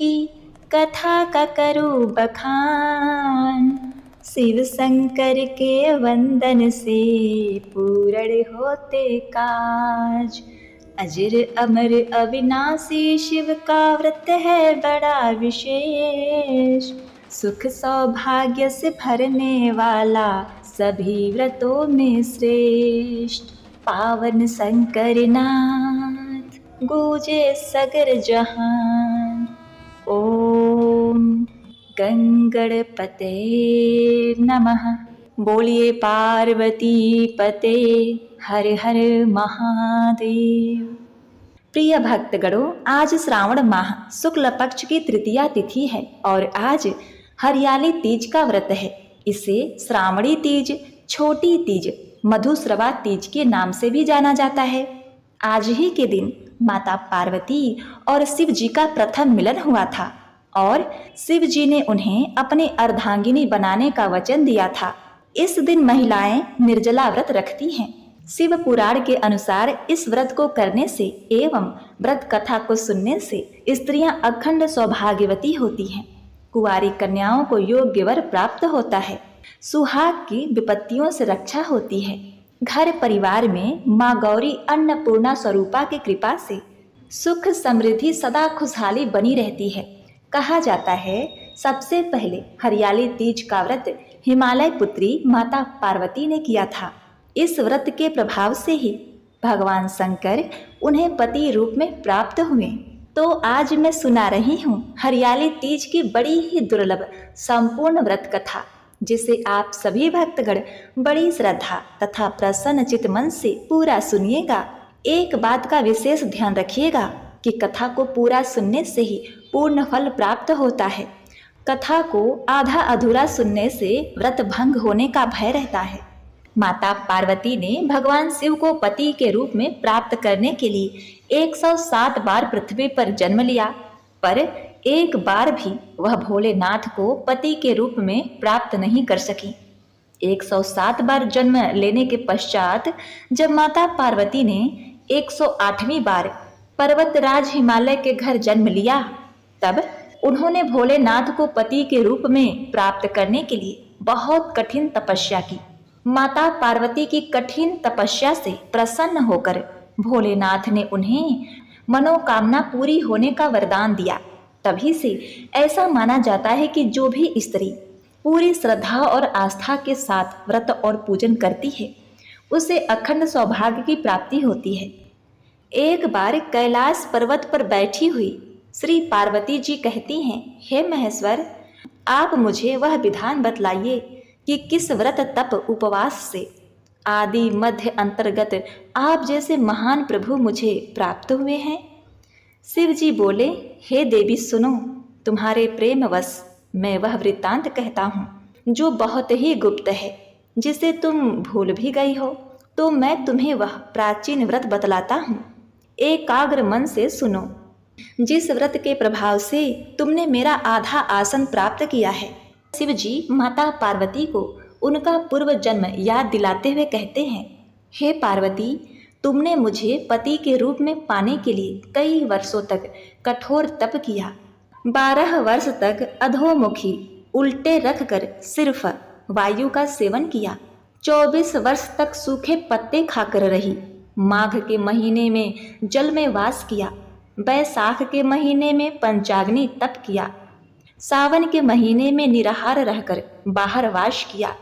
की कथा का करूँ बखान। शिव शंकर के वंदन से पूर्ण होते काज। अजर अमर अविनाशी शिव का व्रत है बड़ा विशेष। सुख सौभाग्य से भरने वाला सभी व्रतों में श्रेष्ठ। पावन शंकर नाथ गूंजे सगर जहान। ओम गंगणपते नमः। बोलिए पार्वती पते हर हर महादेव। प्रिय भक्तगणों, आज श्रावण माह शुक्ल पक्ष की तृतीया तिथि है और आज हरियाली तीज का व्रत है। इसे श्रावणी तीज, छोटी तीज, मधुश्रवा तीज के नाम से भी जाना जाता है। आज ही के दिन माता पार्वती और शिव जी का प्रथम मिलन हुआ था और शिव जी ने उन्हें अपनी अर्धांगिनी बनाने का वचन दिया था। इस दिन महिलाएं निर्जला व्रत रखती हैं। शिव पुराण के अनुसार इस व्रत को करने से एवं व्रत कथा को सुनने से स्त्रियां अखंड सौभाग्यवती होती हैं। कुंवारी कन्याओं को योग्य वर प्राप्त होता है। सुहाग की विपत्तियों से रक्षा होती है। घर परिवार में माँ गौरी अन्नपूर्णा स्वरूपा की कृपा से सुख समृद्धि सदा खुशहाली बनी रहती है। कहा जाता है सबसे पहले हरियाली तीज का व्रत हिमालय पुत्री माता पार्वती ने किया था। इस व्रत के प्रभाव से ही भगवान शंकर उन्हें पति रूप में प्राप्त हुए। तो आज मैं सुना रही हूँ हरियाली तीज की बड़ी ही दुर्लभ संपूर्ण व्रत कथा, जिसे आप सभी भक्तगण बड़ी श्रद्धा तथा प्रसन्न चित मन से पूरा सुनिएगा। एक बात का विशेष ध्यान रखिएगा कि कथा को पूरा सुनने से ही पूर्ण फल प्राप्त होता है। कथा को आधा अधूरा सुनने से व्रत भंग होने का भय रहता है। माता पार्वती ने भगवान शिव को पति के रूप में प्राप्त करने के लिए 107 बार पृथ्वी पर जन्म लिया, पर एक बार भी वह भोलेनाथ को पति के रूप में प्राप्त नहीं कर सकी। 107 बार जन्म लेने के पश्चात जब माता पार्वती ने 108वीं बार पर्वतराज हिमालय के घर जन्म लिया, तब उन्होंने भोलेनाथ को पति के रूप में प्राप्त करने के लिए बहुत कठिन तपस्या की। माता पार्वती की कठिन तपस्या से प्रसन्न होकर भोलेनाथ ने उन्हें मनोकामना पूरी होने का वरदान दिया। तभी से ऐसा माना जाता है कि जो भी स्त्री पूरी श्रद्धा और आस्था के साथ व्रत और पूजन करती है, उसे अखंड सौभाग्य की प्राप्ति होती है। एक बार कैलाश पर्वत पर बैठी हुई श्री पार्वती जी कहती हैं, हे महेश्वर, आप मुझे वह विधान बतलाइए कि किस व्रत तप उपवास से आदि मध्य अंतर्गत आप जैसे महान प्रभु मुझे प्राप्त हुए हैं। शिव जी बोले, हे देवी सुनो, तुम्हारे प्रेमवश मैं वह वृत्तांत कहता हूँ जो बहुत ही गुप्त है, जिसे तुम भूल भी गई हो। तो मैं तुम्हें वह प्राचीन व्रत बतलाता हूँ, एकाग्र मन से सुनो। जिस व्रत के प्रभाव से तुमने मेरा आधा आसन प्राप्त किया है। शिव जी माता पार्वती को उनका पूर्व जन्म याद दिलाते हुए कहते हैं, हे पार्वती, तुमने मुझे पति के रूप में पाने के लिए कई वर्षों तक कठोर तप किया। 12 वर्ष तक अधोमुखी उल्टे रखकर सिर्फ वायु का सेवन किया। 24 वर्ष तक सूखे पत्ते खाकर रही। माघ के महीने में जल में वास किया। बैसाख के महीने में पंचाग्नि तप किया। सावन के महीने में निराहार रहकर बाहर वास किया।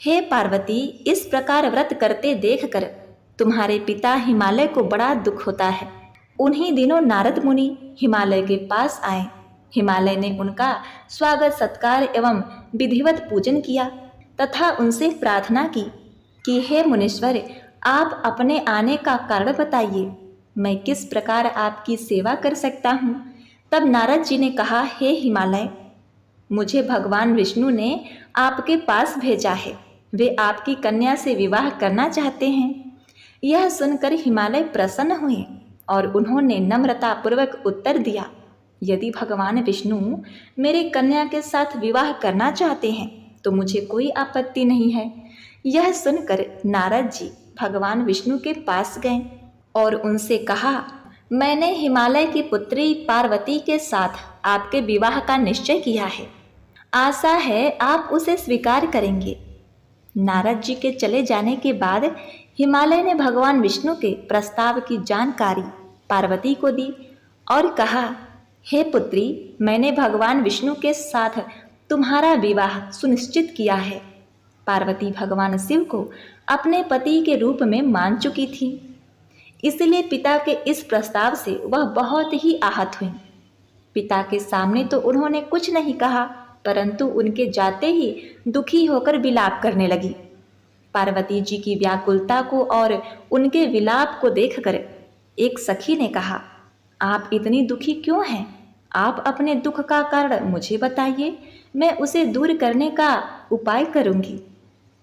हे पार्वती, इस प्रकार व्रत करते देखकर तुम्हारे पिता हिमालय को बड़ा दुख होता है। उन्हीं दिनों नारद मुनि हिमालय के पास आए। हिमालय ने उनका स्वागत सत्कार एवं विधिवत पूजन किया तथा उनसे प्रार्थना की कि हे मुनीश्वर, आप अपने आने का कारण बताइए, मैं किस प्रकार आपकी सेवा कर सकता हूँ। तब नारद जी ने कहा, हे हिमालय, मुझे भगवान विष्णु ने आपके पास भेजा है। वे आपकी कन्या से विवाह करना चाहते हैं। यह सुनकर हिमालय प्रसन्न हुए और उन्होंने नम्रता पूर्वक उत्तर दिया, यदि भगवान विष्णु मेरे कन्या के साथ विवाह करना चाहते हैं तो मुझे कोई आपत्ति नहीं है। यह सुनकर नारद जी भगवान विष्णु के पास गए और उनसे कहा, मैंने हिमालय की पुत्री पार्वती के साथ आपके विवाह का निश्चय किया है। आशा है आप उसे स्वीकार करेंगे। नारद जी के चले जाने के बाद हिमालय ने भगवान विष्णु के प्रस्ताव की जानकारी पार्वती को दी और कहा, हे पुत्री, मैंने भगवान विष्णु के साथ तुम्हारा विवाह सुनिश्चित किया है। पार्वती भगवान शिव को अपने पति के रूप में मान चुकी थी, इसलिए पिता के इस प्रस्ताव से वह बहुत ही आहत हुई। पिता के सामने तो उन्होंने कुछ नहीं कहा, परंतु उनके जाते ही दुखी होकर विलाप करने लगी। पार्वती जी की व्याकुलता को और उनके विलाप को देखकर एक सखी ने कहा, आप इतनी दुखी क्यों हैं? आप अपने दुख का कारण मुझे बताइए, मैं उसे दूर करने का उपाय करूंगी।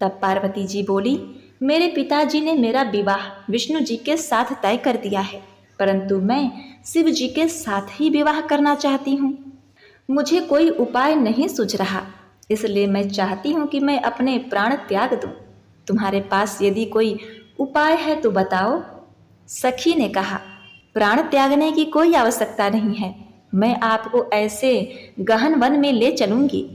तब पार्वती जी बोली, मेरे पिताजी ने मेरा विवाह विष्णु जी के साथ तय कर दिया है, परंतु मैं शिव जी के साथ ही विवाह करना चाहती हूँ। मुझे कोई उपाय नहीं सूझ रहा, इसलिए मैं चाहती हूँ कि मैं अपने प्राण त्याग दूँ। तुम्हारे पास यदि कोई उपाय है तो बताओ। सखी ने कहा, प्राण त्यागने की कोई आवश्यकता नहीं है। मैं आपको ऐसे गहन वन में ले चलूंगी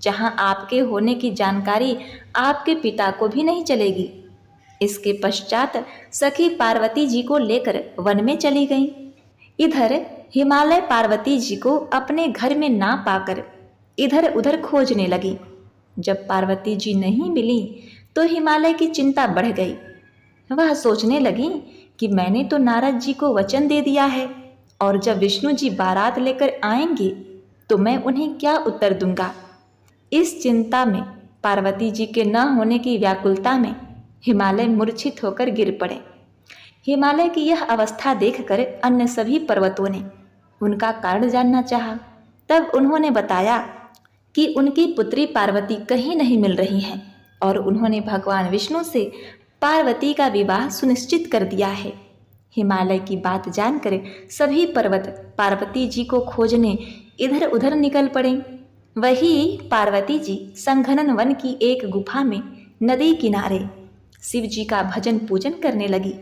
जहां आपके होने की जानकारी आपके पिता को भी नहीं चलेगी। इसके पश्चात सखी पार्वती जी को लेकर वन में चली गई। इधर हिमालय पार्वती जी को अपने घर में ना पाकर इधर उधर खोजने लगी। जब पार्वती जी नहीं मिली तो हिमालय की चिंता बढ़ गई। वह सोचने लगी कि मैंने तो नारद जी को वचन दे दिया है, और जब विष्णु जी बारात लेकर आएंगे तो मैं उन्हें क्या उत्तर दूंगा। इस चिंता में, पार्वती जी के न होने की व्याकुलता में हिमालय मूर्छित होकर गिर पड़े। हिमालय की यह अवस्था देखकर अन्य सभी पर्वतों ने उनका कारण जानना चाहा। तब उन्होंने बताया कि उनकी पुत्री पार्वती कहीं नहीं मिल रही है और उन्होंने भगवान विष्णु से पार्वती का विवाह सुनिश्चित कर दिया है। हिमालय की बात जानकर सभी पर्वत पार्वती जी को खोजने इधर उधर निकल पड़े। वही पार्वती जी संघनन वन की एक गुफा में नदी किनारे शिव जी का भजन पूजन करने लगी।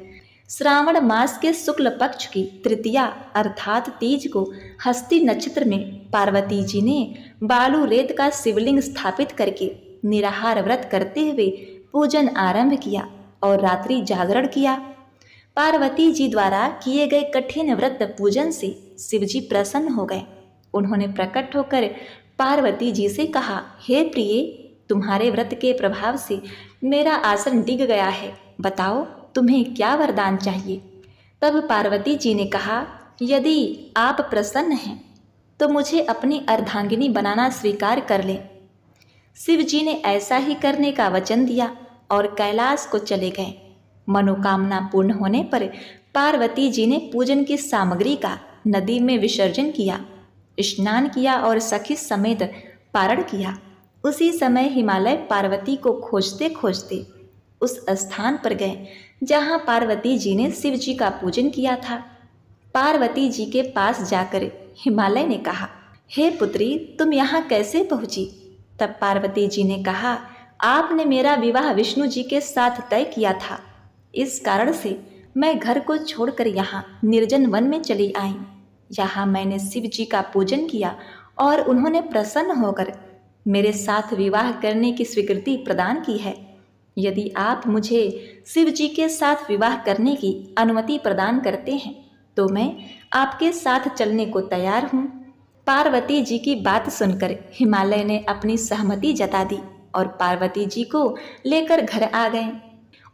श्रावण मास के शुक्ल पक्ष की तृतीया अर्थात तीज को हस्ती नक्षत्र में पार्वती जी ने बालू रेत का शिवलिंग स्थापित करके निराहार व्रत करते हुए पूजन आरंभ किया और रात्रि जागरण किया। पार्वती जी द्वारा किए गए कठिन व्रत पूजन से शिवजी प्रसन्न हो गए। उन्होंने प्रकट होकर पार्वती जी से कहा, हे प्रिय, तुम्हारे व्रत के प्रभाव से मेरा आसन डिग गया है, बताओ तुम्हें क्या वरदान चाहिए। तब पार्वती जी ने कहा, यदि आप प्रसन्न हैं तो मुझे अपनी अर्धांगिनी बनाना स्वीकार कर लें। शिव जी ने ऐसा ही करने का वचन दिया और कैलाश को चले गए। मनोकामना पूर्ण होने पर पार्वती जी ने पूजन की सामग्री का नदी में विसर्जन किया, स्नान किया और सखी समेत पारण किया। उसी समय हिमालय पार्वती को खोजते खोजते उस स्थान पर गए जहाँ पार्वती जी ने शिव जी का पूजन किया था। पार्वती जी के पास जाकर हिमालय ने कहा, हे पुत्री, तुम यहाँ कैसे पहुँची। तब पार्वती जी ने कहा, आपने मेरा विवाह विष्णु जी के साथ तय किया था, इस कारण से मैं घर को छोड़कर यहाँ निर्जन वन में चली आई। यहाँ मैंने शिव जी का पूजन किया और उन्होंने प्रसन्न होकर मेरे साथ विवाह करने की स्वीकृति प्रदान की है। यदि आप मुझे शिव जी के साथ विवाह करने की अनुमति प्रदान करते हैं तो मैं आपके साथ चलने को तैयार हूँ। पार्वती जी की बात सुनकर हिमालय ने अपनी सहमति जता दी और पार्वती जी को लेकर घर आ गए।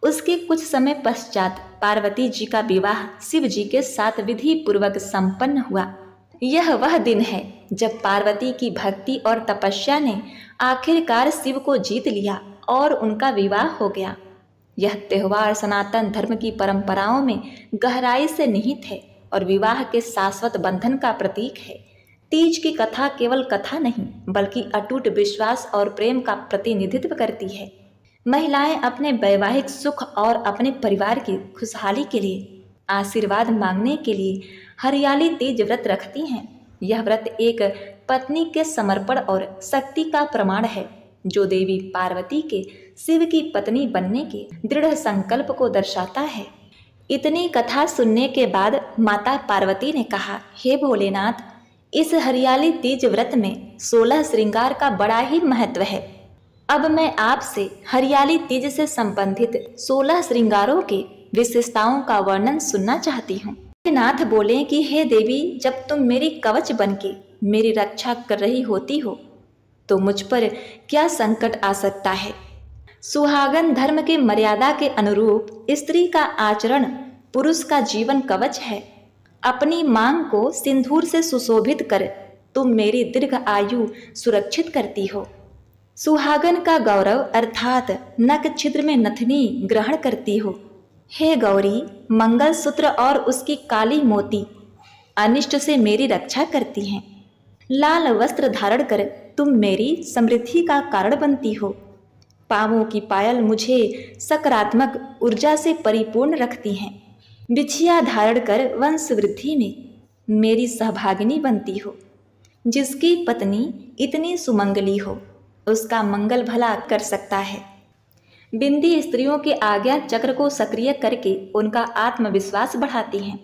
उसके कुछ समय पश्चात पार्वती जी का विवाह शिव जी के साथ विधि पूर्वक संपन्न हुआ। यह वह दिन है जब पार्वती की भक्ति और तपस्या ने आखिरकार शिव को जीत लिया और उनका विवाह हो गया। यह त्योहार सनातन धर्म की परंपराओं में गहराई से निहित है और विवाह के शाश्वत बंधन का प्रतीक है। तीज की कथा केवल कथा नहीं बल्कि अटूट विश्वास और प्रेम का प्रतिनिधित्व करती है। महिलाएं अपने वैवाहिक सुख और अपने परिवार की खुशहाली के लिए आशीर्वाद मांगने के लिए हरियाली तीज व्रत रखती हैं। यह व्रत एक पत्नी के समर्पण और शक्ति का प्रमाण है जो देवी पार्वती के शिव की पत्नी बनने के दृढ़ संकल्प को दर्शाता है। इतनी कथा सुनने के बाद माता पार्वती ने कहा, हे भोलेनाथ, इस हरियाली तीज व्रत में 16 श्रृंगार का बड़ा ही महत्व है। अब मैं आपसे हरियाली तीज से संबंधित 16 श्रृंगारों के विशेषताओं का वर्णन सुनना चाहती हूँ। नाथ बोले कि हे देवी, जब तुम मेरी कवच बनके मेरी रक्षा कर रही होती हो तो मुझ पर क्या संकट आ सकता है। सुहागन धर्म के मर्यादा के अनुरूप स्त्री का आचरण पुरुष का जीवन कवच है। अपनी मांग को सिंदूर से सुशोभित कर तुम मेरी दीर्घ आयु सुरक्षित करती हो। सुहागन का गौरव अर्थात नख छिद्र में नथनी ग्रहण करती हो। हे गौरी, मंगलसूत्र और उसकी काली मोती अनिष्ट से मेरी रक्षा करती हैं। लाल वस्त्र धारण कर तुम मेरी समृद्धि का कारण बनती हो। पांवों की पायल मुझे सकारात्मक ऊर्जा से परिपूर्ण रखती हैं। बिछिया धारण कर वंश वृद्धि में मेरी सहभागिनी बनती हो। जिसकी पत्नी इतनी सुमंगली हो उसका मंगल भला कर सकता है। बिंदी स्त्रियों के आज्ञा चक्र को सक्रिय करके उनका आत्मविश्वास बढ़ाती हैं।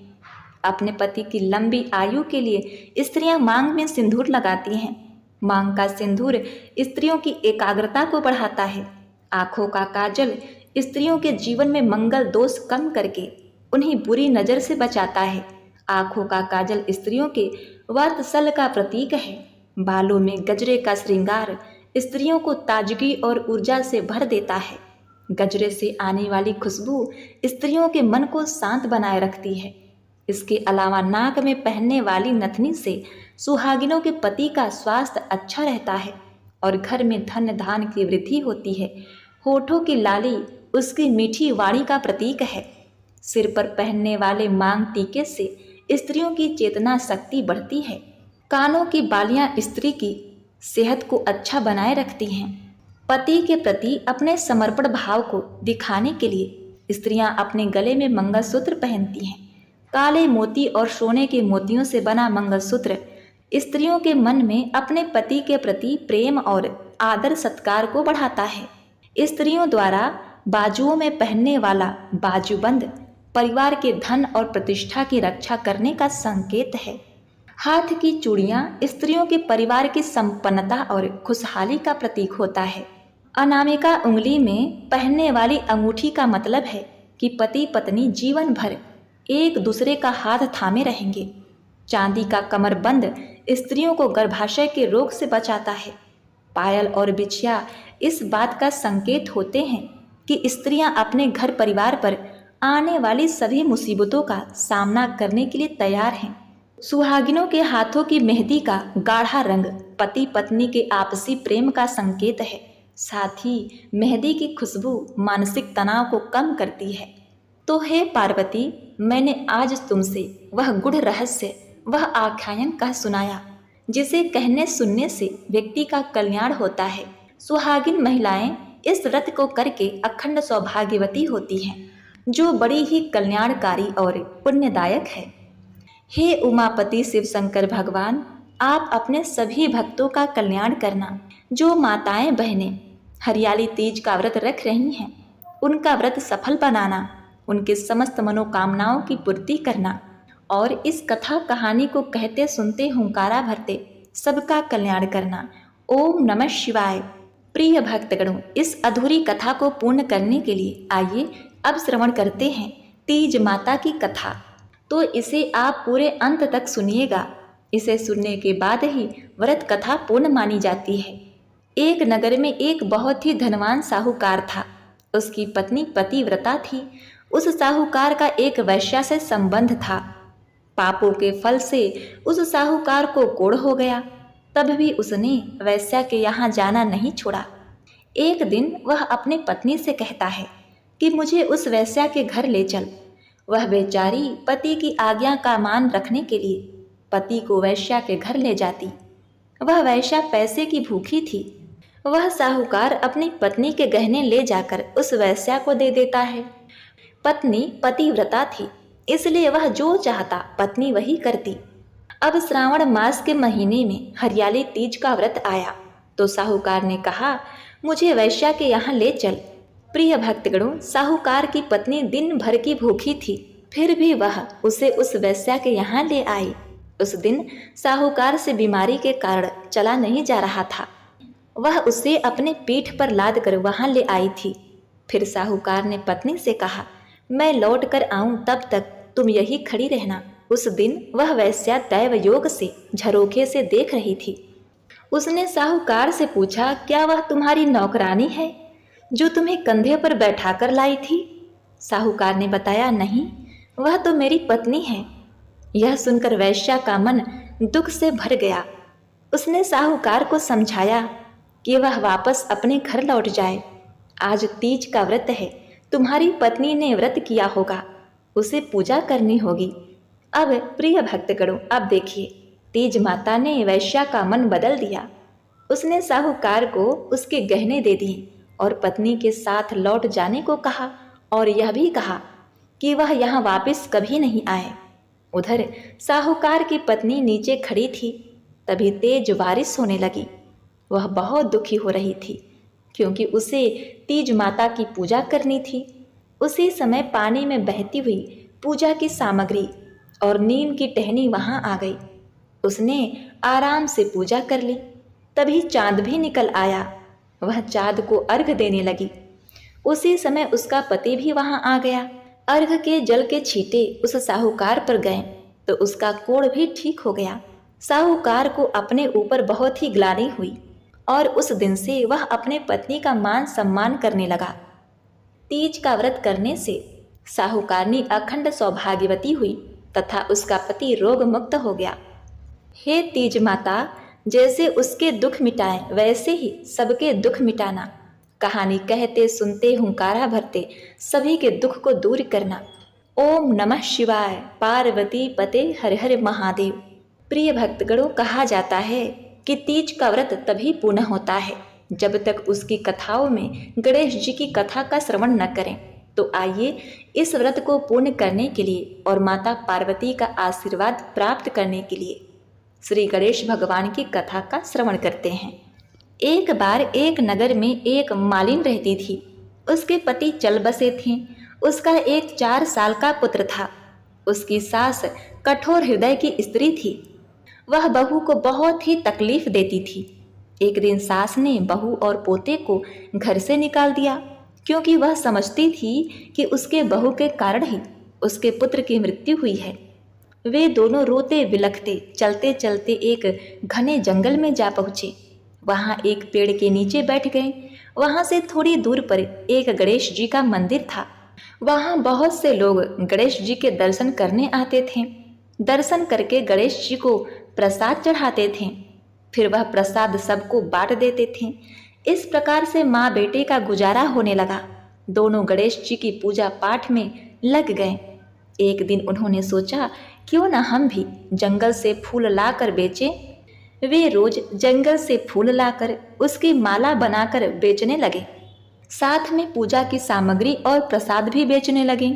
अपने पति की लंबी आयु के लिए स्त्रियां मांग में सिंदूर लगाती हैं। मांग का सिंदूर स्त्रियों की एकाग्रता को बढ़ाता है। आंखों का काजल स्त्रियों के जीवन में मंगल दोष कम करके उन्हें बुरी नजर से बचाता है। आंखों का काजल स्त्रियों के वात्सल्य का प्रतीक है। बालों में गजरे का श्रृंगार स्त्रियों को ताजगी और ऊर्जा से भर देता है। गजरे से आने वाली खुशबू स्त्रियों के मन को शांत बनाए रखती है। इसके अलावा नाक में पहनने वाली नथनी से सुहागिनों के पति का स्वास्थ्य अच्छा रहता है और घर में धन धान की वृद्धि होती है। होठों की लाली उसकी मीठी वाणी का प्रतीक है। सिर पर पहनने वाले मांग टीके से स्त्रियों की चेतना शक्ति बढ़ती है। कानों की बालियां स्त्री की सेहत को अच्छा बनाए रखती हैं। पति के प्रति अपने समर्पण भाव को दिखाने के लिए स्त्रियां अपने गले में मंगलसूत्र पहनती हैं। काले मोती और सोने के मोतियों से बना मंगलसूत्र स्त्रियों के मन में अपने पति के प्रति प्रेम और आदर सत्कार को बढ़ाता है। स्त्रियों द्वारा बाजुओं में पहनने वाला बाजूबंद परिवार के धन और प्रतिष्ठा की रक्षा करने का संकेत है। हाथ की चूड़ियां स्त्रियों के परिवार की संपन्नता और खुशहाली का प्रतीक होता है। अनामिका उंगली में पहनने वाली अंगूठी का मतलब है कि पति पत्नी जीवन भर एक दूसरे का हाथ थामे रहेंगे। चांदी का कमरबंद स्त्रियों को गर्भाशय के रोग से बचाता है। पायल और बिछिया इस बात का संकेत होते हैं कि स्त्रियां अपने घर परिवार पर आने वाली सभी मुसीबतों का सामना करने के लिए तैयार हैं। सुहागिनों के हाथों की मेहंदी का गाढ़ा रंग पति पत्नी के आपसी प्रेम का संकेत है। साथ ही मेहंदी की खुशबू मानसिक तनाव को कम करती है। तो हे पार्वती, मैंने आज तुमसे वह गूढ़ रहस्य, वह आख्यान कह सुनाया जिसे कहने सुनने से व्यक्ति का कल्याण होता है। सुहागिन महिलाएं इस व्रत को करके अखंड सौभाग्यवती होती हैं, जो बड़ी ही कल्याणकारी और पुण्यदायक है। हे उमापति शिव शंकर भगवान, आप अपने सभी भक्तों का कल्याण करना। जो माताएं बहनें हरियाली तीज का व्रत रख रही हैं, उनका व्रत सफल बनाना, उनके समस्त मनोकामनाओं की पूर्ति करना और इस कथा कहानी को कहते सुनते हुंकारा भरते सबका कल्याण करना। ओम नमः शिवाय। प्रिय भक्तगणों, इस अधूरी कथा को पूर्ण करने के लिए आइए अब श्रवण करते हैं तीज माता की कथा। तो इसे आप पूरे अंत तक सुनिएगा। इसे सुनने के बाद ही व्रत कथा पूर्ण मानी जाती है। एक नगर में एक बहुत ही धनवान साहूकार था। उसकी पत्नी पतिव्रता थी। उस साहूकार का एक वैश्या से संबंध था। पापों के फल से उस साहूकार को कोढ़ हो गया, तब भी उसने वैश्या के यहाँ जाना नहीं छोड़ा। एक दिन वह अपनी पत्नी से कहता है कि मुझे उस वैश्या के घर ले चल। वह बेचारी पति की आज्ञा का मान रखने के लिए पति को वैश्या के घर ले जाती। वह वैश्या पैसे की भूखी थी। वह साहूकार अपनी पत्नी के गहने ले जाकर उस वैश्या को दे देता है। पत्नी पतिव्रता थी, इसलिए वह जो चाहता पत्नी वही करती। अब श्रावण मास के महीने में हरियाली तीज का व्रत आया तो साहूकार ने कहा, मुझे वैश्या के यहाँ ले चल। प्रिय भक्तगणों, साहूकार की पत्नी दिन भर की भूखी थी। फिर भी वह उसे उस वेश्या के यहाँ ले आई। उस दिन साहूकार से बीमारी के कारण चला नहीं जा रहा था। वह उसे अपने पीठ पर लाद कर वहाँ ले आई थी। फिर साहूकार ने पत्नी से कहा, मैं लौट कर आऊं तब तक तुम यही खड़ी रहना। उस दिन वह वेश्या दैव योग से झरोखे से देख रही थी। उसने साहूकार से पूछा, क्या वह तुम्हारी नौकरानी है जो तुम्हें कंधे पर बैठा कर लाई थी? साहूकार ने बताया, नहीं, वह तो मेरी पत्नी है। यह सुनकर वेश्या का मन दुख से भर गया। उसने साहूकार को समझाया कि वह वापस अपने घर लौट जाए। आज तीज का व्रत है, तुम्हारी पत्नी ने व्रत किया होगा, उसे पूजा करनी होगी। अब प्रिय भक्तगणों, अब देखिए, तीज माता ने वैश्या का मन बदल दिया। उसने साहूकार को उसके गहने दे दिए और पत्नी के साथ लौट जाने को कहा और यह भी कहा कि वह यहाँ वापस कभी नहीं आए। उधर साहूकार की पत्नी नीचे खड़ी थी। तभी तेज बारिश होने लगी। वह बहुत दुखी हो रही थी क्योंकि उसे तीज माता की पूजा करनी थी। उसी समय पानी में बहती हुई पूजा की सामग्री और नीम की टहनी वहां आ गई। उसने आराम से पूजा कर ली। तभी चांद भी निकल आया। वह चांद को अर्घ देने लगी। उसी समय उसका पति भी वहां आ गया। अर्घ के जल के छींटे उस साहूकार पर गए तो उसका कोढ़ भी ठीक हो गया। साहूकार को अपने ऊपर बहुत ही ग्लानि हुई और उस दिन से वह अपने पत्नी का मान सम्मान करने लगा। तीज का व्रत करने से साहूकारनी अखंड सौभाग्यवती हुई तथा उसका पति रोग मुक्त हो गया। हे तीज माता, जैसे उसके दुख मिटाए वैसे ही सबके दुख मिटाना। कहानी कहते सुनते हुंकारा भरते सभी के दुख को दूर करना। ओम नमः शिवाय। पार्वती पते हर हर महादेव। प्रिय भक्तगणों, कहा जाता है कि तीज का व्रत तभी पूर्ण होता है जब तक उसकी कथाओं में गणेश जी की कथा का श्रवण न करें। तो आइए इस व्रत को पूर्ण करने के लिए और माता पार्वती का आशीर्वाद प्राप्त करने के लिए श्री गणेश भगवान की कथा का श्रवण करते हैं। एक बार एक नगर में एक मालिन रहती थी। उसके पति चल बसे थे। उसका एक 4 साल का पुत्र था। उसकी सास कठोर हृदय की स्त्री थी। वह बहू को बहुत ही तकलीफ देती थी। एक दिन सास ने बहू और पोते को घर से निकाल दिया क्योंकि वह समझती थी कि उसके बहू के कारण ही उसके पुत्र की मृत्यु हुई है। वे दोनों रोते बिलखते चलते चलते एक घने जंगल में जा पहुँचे। वहाँ एक पेड़ के नीचे बैठ गए। वहाँ से थोड़ी दूर पर एक गणेश जी का मंदिर था। वहाँ बहुत से लोग गणेश जी के दर्शन करने आते थे। दर्शन करके गणेश जी को प्रसाद चढ़ाते थे। फिर वह प्रसाद सबको बांट देते थे। इस प्रकार से माँ बेटे का गुजारा होने लगा। दोनों गणेश जी की पूजा पाठ में लग गए। एक दिन उन्होंने सोचा, क्यों न हम भी जंगल से फूल लाकर बेचें। वे रोज जंगल से फूल लाकर उसकी माला बनाकर बेचने लगे। साथ में पूजा की सामग्री और प्रसाद भी बेचने लगे।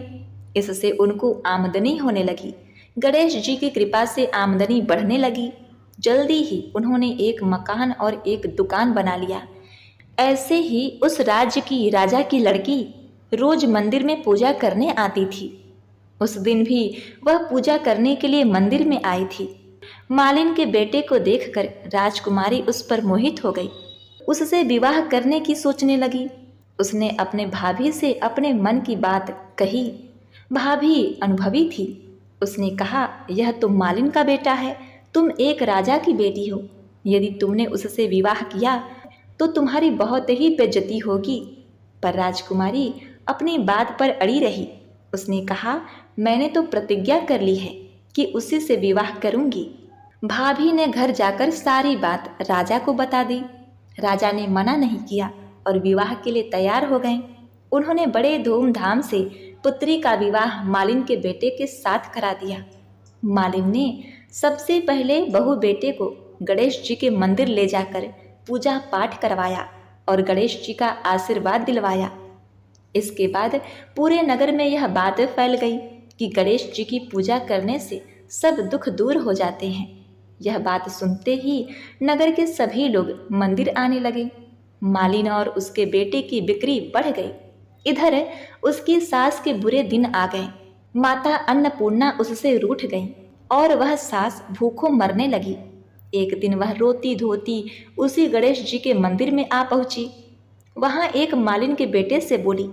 इससे उनको आमदनी होने लगी। गणेश जी की कृपा से आमदनी बढ़ने लगी। जल्दी ही उन्होंने एक मकान और एक दुकान बना लिया। ऐसे ही उस राज्य की राजा की लड़की रोज मंदिर में पूजा करने आती थी। उस दिन भी वह पूजा करने के लिए मंदिर में आई थी। मालिन के बेटे को देखकर राजकुमारी उस पर मोहित हो गई। उससे विवाह करने की सोचने लगी। उसने अपने भाभी से अपने मन की बात कही। भाभी अनुभवी थी। उसने कहा, यह तो मालिन का बेटा है। तुम एक राजा की बेटी हो। यदि तुमने उससे विवाह किया तो तुम्हारी बहुत ही बेइज्जती होगी। पर राजकुमारी अपनी बात पर अड़ी रही। उसने कहा, मैंने तो प्रतिज्ञा कर ली है कि उसी से विवाह करूंगी। भाभी ने घर जाकर सारी बात राजा को बता दी। राजा ने मना नहीं किया और विवाह के लिए तैयार हो गए। उन्होंने बड़े धूमधाम से पुत्री का विवाह मालिन के बेटे के साथ करा दिया। मालिन ने सबसे पहले बहू बेटे को गणेश जी के मंदिर ले जाकर पूजा पाठ करवाया और गणेश जी का आशीर्वाद दिलवाया। इसके बाद पूरे नगर में यह बात फैल गई कि गणेश जी की पूजा करने से सब दुख दूर हो जाते हैं। यह बात सुनते ही नगर के सभी लोग मंदिर आने लगे। मालिन और उसके बेटे की बिक्री बढ़ गई। इधर उसकी सास के बुरे दिन आ गए। माता अन्नपूर्णा उससे रूठ गईं और वह सास भूखों मरने लगी। एक दिन वह रोती धोती उसी गणेश जी के मंदिर में आ पहुंची। वहां एक मालिन के बेटे से बोली,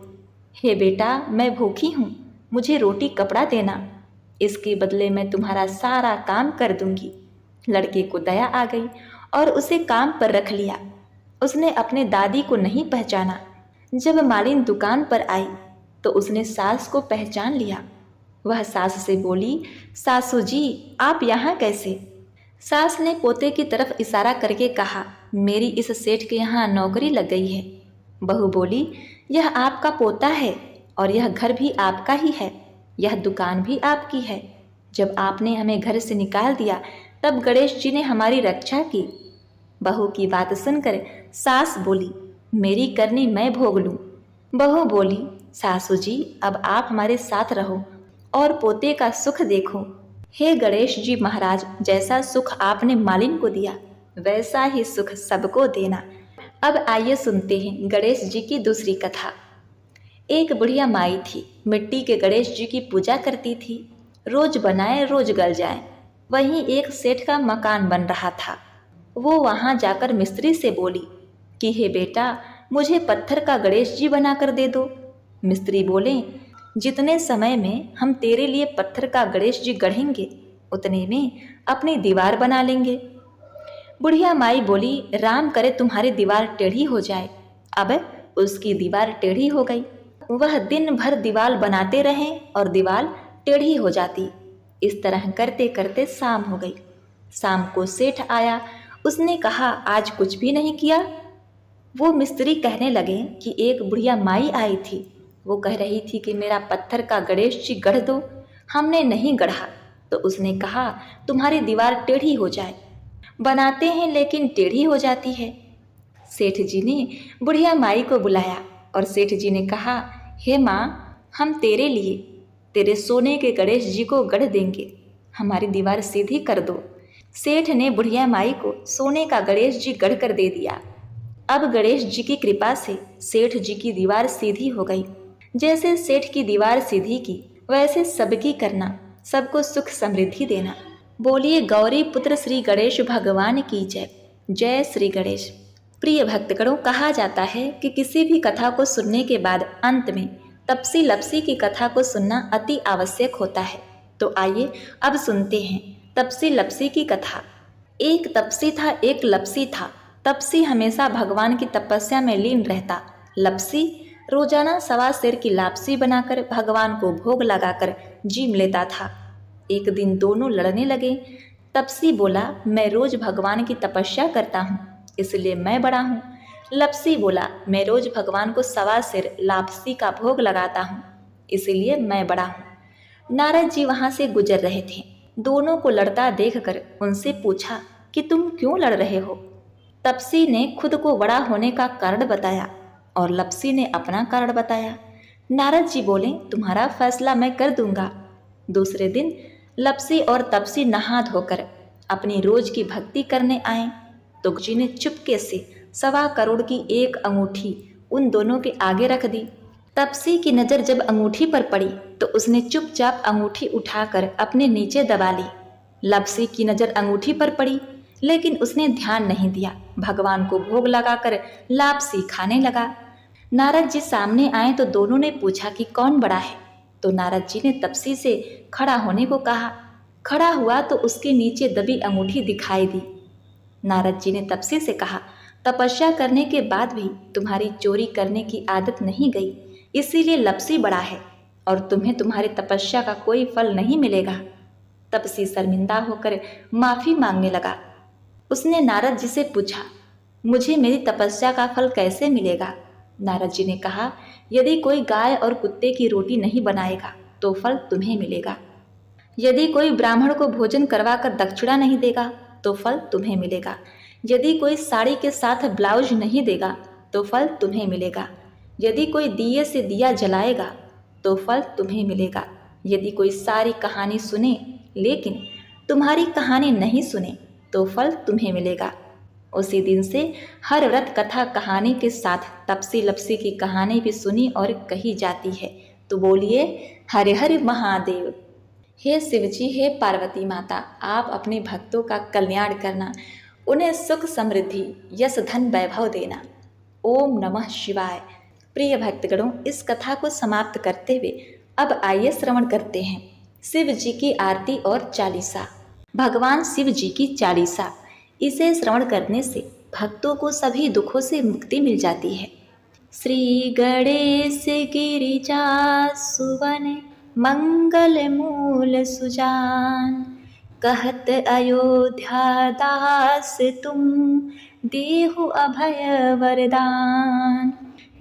हे बेटा, मैं भूखी हूँ, मुझे रोटी कपड़ा देना, इसके बदले मैं तुम्हारा सारा काम कर दूंगी। लड़के को दया आ गई और उसे काम पर रख लिया। उसने अपने दादी को नहीं पहचाना। जब मालिन दुकान पर आई तो उसने सास को पहचान लिया। वह सास से बोली, सासू जी, आप यहाँ कैसे? सास ने पोते की तरफ इशारा करके कहा, मेरी इस सेठ के यहाँ नौकरी लग गई है। बहू बोली, यह आपका पोता है और यह घर भी आपका ही है, यह दुकान भी आपकी है। जब आपने हमें घर से निकाल दिया तब गणेश जी ने हमारी रक्षा की। बहू की बात सुनकर सास बोली, मेरी करनी मैं भोग लूं। बहू बोली, सासू जी, अब आप हमारे साथ रहो और पोते का सुख देखो। हे गणेश जी महाराज, जैसा सुख आपने मालिन को दिया वैसा ही सुख सबको देना। अब आइए सुनते हैं गणेश जी की दूसरी कथा। एक बुढ़िया माई थी, मिट्टी के गणेश जी की पूजा करती थी। रोज बनाए रोज गल जाए। वहीं एक सेठ का मकान बन रहा था। वो वहां जाकर मिस्त्री से बोली कि हे बेटा, मुझे पत्थर का गणेश जी बना कर दे दो। मिस्त्री बोले, जितने समय में हम तेरे लिए पत्थर का गणेश जी गढ़ेंगे उतने में अपनी दीवार बना लेंगे। बुढ़िया माई बोली, राम करे तुम्हारी दीवार टेढ़ी हो जाए। अब उसकी दीवार टेढ़ी हो गई। वह दिन भर दीवार बनाते रहे और दीवार टेढ़ी हो जाती। इस तरह करते करते शाम हो गई। शाम को सेठ आया। उसने कहा, आज कुछ भी नहीं किया? वो मिस्त्री कहने लगे कि एक बुढ़िया माई आई थी। वो कह रही थी कि मेरा पत्थर का गणेश जी गढ़ दो। हमने नहीं गढ़ा तो उसने कहा, तुम्हारी दीवार टेढ़ी हो जाए। बनाते हैं लेकिन टेढ़ी हो जाती है। सेठ जी ने बुढ़िया माई को बुलाया और सेठ जी ने कहा, हे माँ, हम तेरे लिए तेरे सोने के गणेश जी को गढ़ देंगे, हमारी दीवार सीधी कर दो। सेठ ने बुढ़िया माई को सोने का गणेश जी गढ़ कर दे दिया। अब गणेश जी की कृपा से सेठ जी की दीवार सीधी हो गई। जैसे सेठ की दीवार सीधी की वैसे सबकी करना, सबको सुख समृद्धि देना। बोलिए गौरी पुत्र श्री गणेश भगवान की जय। जय श्री गणेश। प्रिय भक्तगणों, कहा जाता है कि किसी भी कथा को सुनने के बाद अंत में तपसी लपसी की कथा को सुनना अति आवश्यक होता है। तो आइए अब सुनते हैं तपसी लपसी की कथा। एक तपसी था, एक लपसी था। तपसी हमेशा भगवान की तपस्या में लीन रहता। लपसी रोजाना सवा सेर की लापसी बनाकर भगवान को भोग लगाकर जीम लेता था। एक दिन दोनों लड़ने लगे। तपसी बोला, मैं रोज भगवान की तपस्या करता हूँ इसलिए मैं बड़ा हूँ। लपसी बोला, मैं रोज भगवान को सवा सेर लापसी का भोग लगाता हूँ इसलिए मैं बड़ा हूँ। नारद जी वहां से गुजर रहे थे। दोनों को लड़ता देखकर उनसे पूछा कि तुम क्यों लड़ रहे हो? तपसी ने खुद को बड़ा होने का कारण बताया और लपसी ने अपना कारण बताया। नारद जी बोले, तुम्हारा फैसला मैं कर दूंगा। दूसरे दिन लपसी और तपसी नहा धोकर अपनी रोज की भक्ति करने आए। तुक जी ने चुपके से 1.25 करोड़ की एक अंगूठी उन दोनों के आगे रख दी। तपसी की नज़र जब अंगूठी पर पड़ी तो उसने चुपचाप अंगूठी उठाकर अपने नीचे दबा ली। लपसी की नज़र अंगूठी पर पड़ी लेकिन उसने ध्यान नहीं दिया। भगवान को भोग लगाकर लापसी खाने लगा। नारद जी सामने आए तो दोनों ने पूछा कि कौन बड़ा है। तो नारद जी ने तपसी से खड़ा होने को कहा। खड़ा हुआ तो उसके नीचे दबी अंगूठी दिखाई दी। नारद जी ने तपसी से कहा, तपस्या करने के बाद भी तुम्हारी चोरी करने की आदत नहीं गई, इसीलिए लपसी बड़ा है और तुम्हें तुम्हारी तपस्या का कोई फल नहीं मिलेगा। तपसी शर्मिंदा होकर माफी मांगने लगा। उसने नारद जी से पूछा, मुझे मेरी तपस्या का फल कैसे मिलेगा? नारद जी ने कहा, यदि कोई गाय और कुत्ते की रोटी नहीं बनाएगा तो फल तुम्हें मिलेगा। यदि कोई ब्राह्मण को भोजन करवाकर दक्षिणा नहीं देगा तो फल तुम्हें मिलेगा। यदि कोई साड़ी के साथ ब्लाउज नहीं देगा तो फल तुम्हें मिलेगा। यदि कोई दिए से दिया जलाएगा तो फल तुम्हें मिलेगा। यदि कोई सारी कहानी सुने लेकिन तुम्हारी कहानी नहीं सुने तो फल तुम्हें मिलेगा। उसी दिन से हर व्रत कथा कहानी के साथ तपसी लपसी की कहानी भी सुनी और कही जाती है। तो बोलिए हर हर महादेव। हे शिव जी, हे पार्वती माता, आप अपने भक्तों का कल्याण करना, उन्हें सुख समृद्धि यश धन वैभव देना। ओम नमः शिवाय। प्रिय भक्तगणों, इस कथा को समाप्त करते हुए अब आइए श्रवण करते हैं शिव जी की आरती और चालीसा। भगवान शिव जी की चालीसा, इसे श्रवण करने से भक्तों को सभी दुखों से मुक्ति मिल जाती है। श्री गणेश गिरिजा सुवन मंगल मूल सुजान, कहत अयोध्या दास तुम देहु अभय वरदान।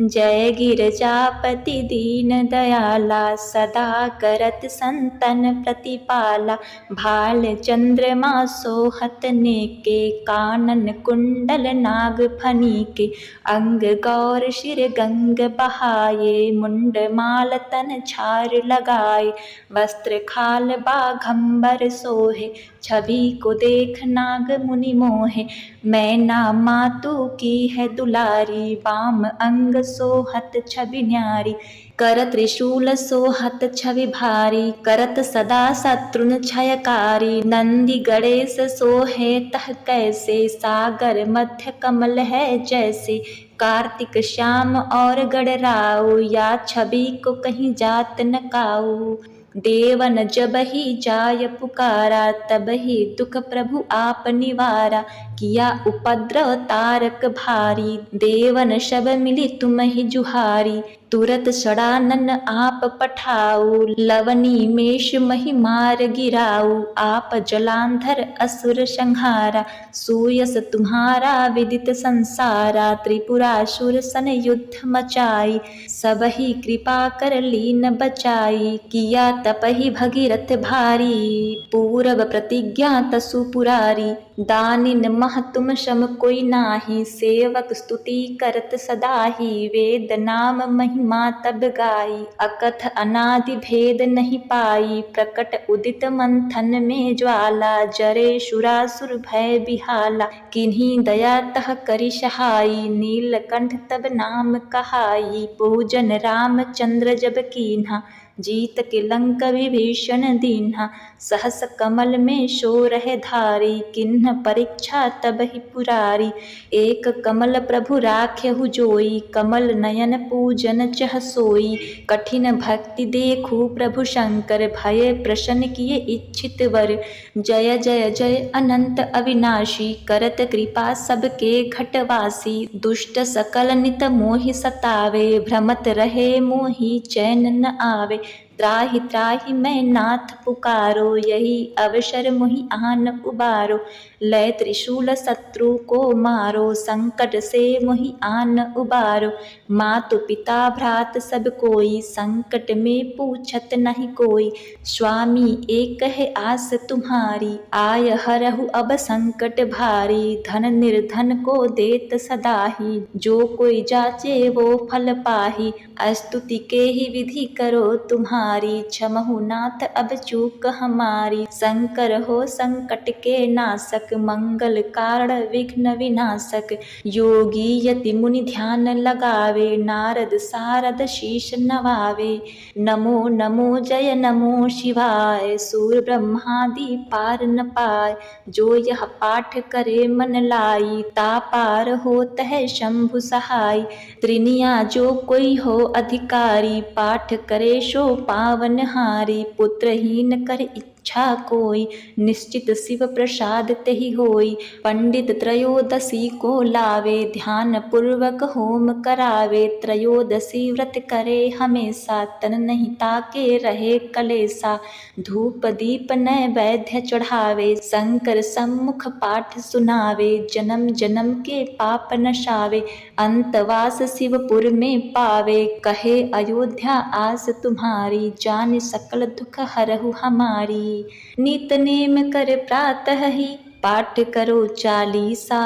जय गिरजापति दीन दयाला, सदा करत संतन प्रतिपाला। भाल चंद्रमा सोहत नेके, कानन कुंडल नाग फनीके। अंग गौर शिर गंग बहाये, मुंड माल तन छार लगाए। वस्त्र खाल बाघंबर सोहे, छवि को देख नाग मुनि मोहे। मैना मातु की है दुलारी, वाम अंग सोहत छवि न्यारी। करत त्रिशूल सोहत छवि भारी, करत सदा शत्रुन क्षयकारी। नंदी गणेश सोहे तह कैसे, सागर मध्य कमल है जैसे। कार्तिक श्याम और गणराऊ, या छवि को कहीं जात न काऊ। देवन जब ही जाय पुकारा, तब ही दुख प्रभु आप निवारा। किया उपद्रव तारक भारी, देवन शब मिली तुम ही जुहारी। तुरत षडानन आप पठाऊ, लवनी मेष मही मार गिराऊ। आप जलांधर असुर संहारा, सूयस तुम्हारा विदित संसारा। त्रिपुरासुर सन युद्ध मचाई, सब ही कृपा कर लीन बचाई। किया तपहि भगीरथ भारी, पूरब प्रतिज्ञा तसु पुरारी। दानिन मह तुम सम कोई नाही, सेवक स्तुति करत सदाही। वेद नाम महिमा तब गाई, अकथ अनादि भेद नहीं पाई। प्रकट उदित मंथन में ज्वाला, जरे सुरासुर भय बिहाला। किन्हीं दया तह करि सहाई, नीलकंठ तब नाम कहाई। पूजन रामचंद्र जब कीन्हा, जीत के लंक विभीषण दीन्हा। सहस कमल में शो रहे धारी, किन्ह परीक्षा तब ही पुरारी। एक कमल प्रभु राखेहु जोई, कमल नयन पूजन चह सोई। कठिन भक्ति देखू प्रभु शंकर, भय प्रसन्न किए इच्छित वर। जय जय जय अनंत अविनाशी, करत कृपा सबके घटवासी। दुष्ट सकल नित मोहि सतावे, भ्रमत रहे मोहि चैन न आवे। त्राहि त्राहि मैं नाथ पुकारो, यही अवसर मोहि आन उबारो। लय त्रिशूल शत्रु को मारो, संकट से मोहि आन उबारो। मातु पिता भ्रात सब कोई, संकट में पूछत नहीं कोई। स्वामी एक है आस तुम्हारी, आय हरहु अब संकट भारी। धन निर्धन को देत सदाही, जो कोई जाचे वो फल पाही। स्तुति के ही विधि करो तुम्हारी, क्षमहु नाथ अब चूक हमारी। शंकर हो संकट के नाशक, मंगल कारण विघ्न विनाशक। योगी यति मुनि ध्यान लगावे, नारद सारद शीश नवावे। नमो नमो जय नमो शिवाय, सूर ब्रह्मादि पार न पाए। जो यह पाठ करे मन लाई, ता पार होत है शंभु सहाय। त्रिनिया जो कोई हो अधिकारी, पाठ करे सो पावन हारी। पुत्रहीन कर इच्छा कोई, निश्चित शिव प्रसाद तेहि होई। पंडित त्रयोदशी को लावे, ध्यान पूर्वक होम करावे। त्रयोदशी व्रत करे हमेशा, तन नहीं ताके रहे कलेसा। धूप दीप नैवेद्य चढ़ावे, शंकर सम्मुख पाठ सुनावे। जन्म जन्म के पाप नशावे, अंतवास शिवपुर में पावे। कहे अयोध्या आस तुम्हारी, जान सकल दुख हरहु हमारी। नित नेम कर प्रातः ही, पाठ करो चालीसा।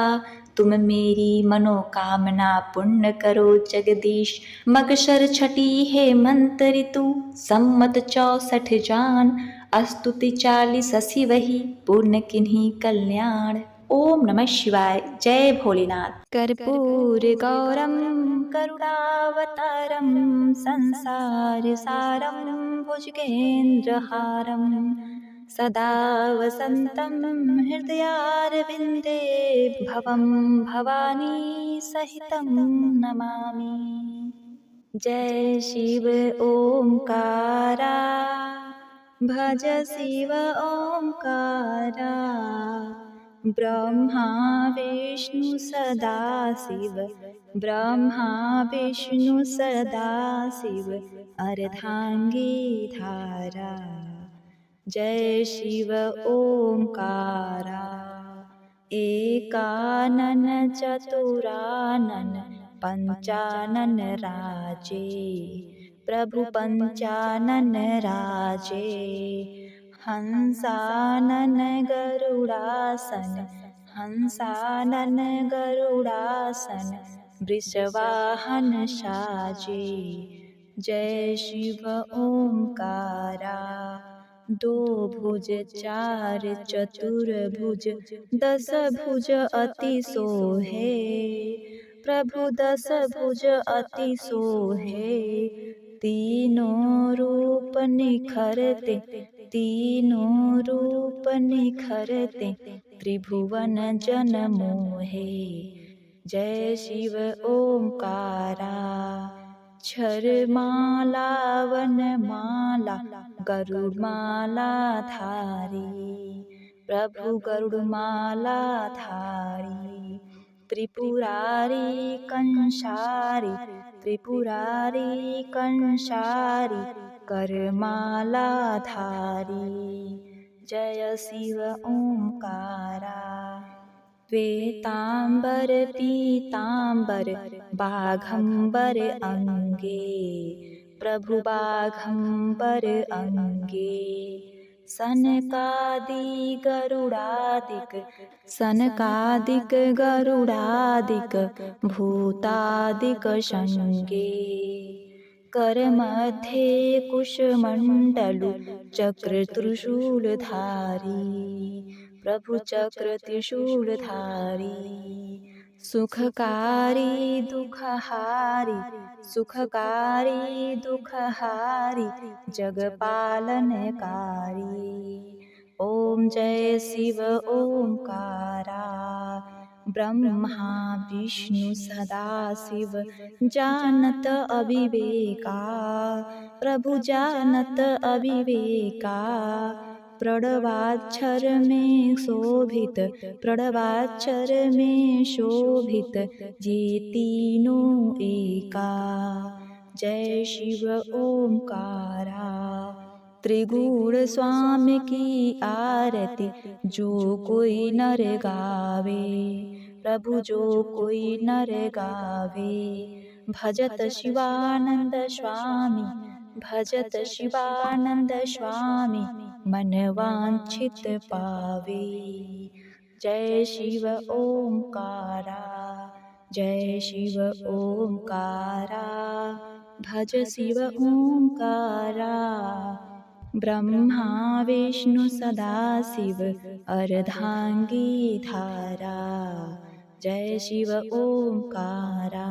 तुम मेरी मनोकामना पूर्ण करो जगदीश। मगशर छठी हेमंत ऋतु, सम्मत 64 जान। स्तुति 40 शिवहि, पूर्ण किन्हीं कल्याण। ओम नमः शिवाय। जय भोलेनाथ। कर्पूर गौरम करुणावतारम संसार सारम भुजगेन्द्रहारम सदा वसन्तं हृदयारविन्दे भवं भवानी सहितं नमामि। जय शिव ओंकारा भज शिव ओंकारा ब्रह्मा विष्णु सदा शिव ब्रह्मा विष्णु सदा शिव अर्धांगी धारा। जय शिव ओंकारा एकानन चतुरानन पंचानन राजे प्रभु पंचानन राजे हंसानन गरुड़ासन हंसानन गरुड़ासन वृषवाहन साजे। जय शिव ओंकारा दो भुज चार चतुर्भुज दस भुज अति सोहे प्रभु दस भुज अति सोहे तीनों रूप निखरते तीनों रूप निखरते त्रिभुवन जन मोहे। जय शिव ओंकारा छर माला वन माला गरुड़ माला धारी प्रभु गरुड़ माला धारी त्रिपुरारी कंसारी त्रिपुरारी कंसारी करमाला धारी। जय शिव ओंकारा श्वेतांबर पीतांबर बाघंबर अंगे प्रभु बाघंबर अंगे सनकादि गरुड़ादिक सनकादिक गरुड़ादिक भूतादिक संगे कर मध्ये कुशमंडलु चक्र त्रिशूल धारी प्रभु चक्र त्रिशूल धारी सुखकारी दुखहारी सुखकारी दुखहारी जगपालनकारी। ओम जय शिव ओंकारा ब्रह्मा विष्णु सदा शिव जानत अविवेका प्रभु जानत अविवेका प्रणवाक्षर में शोभित प्रणवाक्षर में शोभित ये तीनों एका। जय शिव ओंकारा त्रिगुण स्वामी की आरती जो कोई नर गावे प्रभु जो कोई नर गावे भजत शिवानंद स्वामी भजत शिवानंद स्वामी मन वांछित पावे। जय शिव ओंकारा जय शिव ओंकारा भज शिव ओंकारा ब्रह्मा विष्णु सदा शिव अर्धांगी धारा। जय शिव ओंकारा।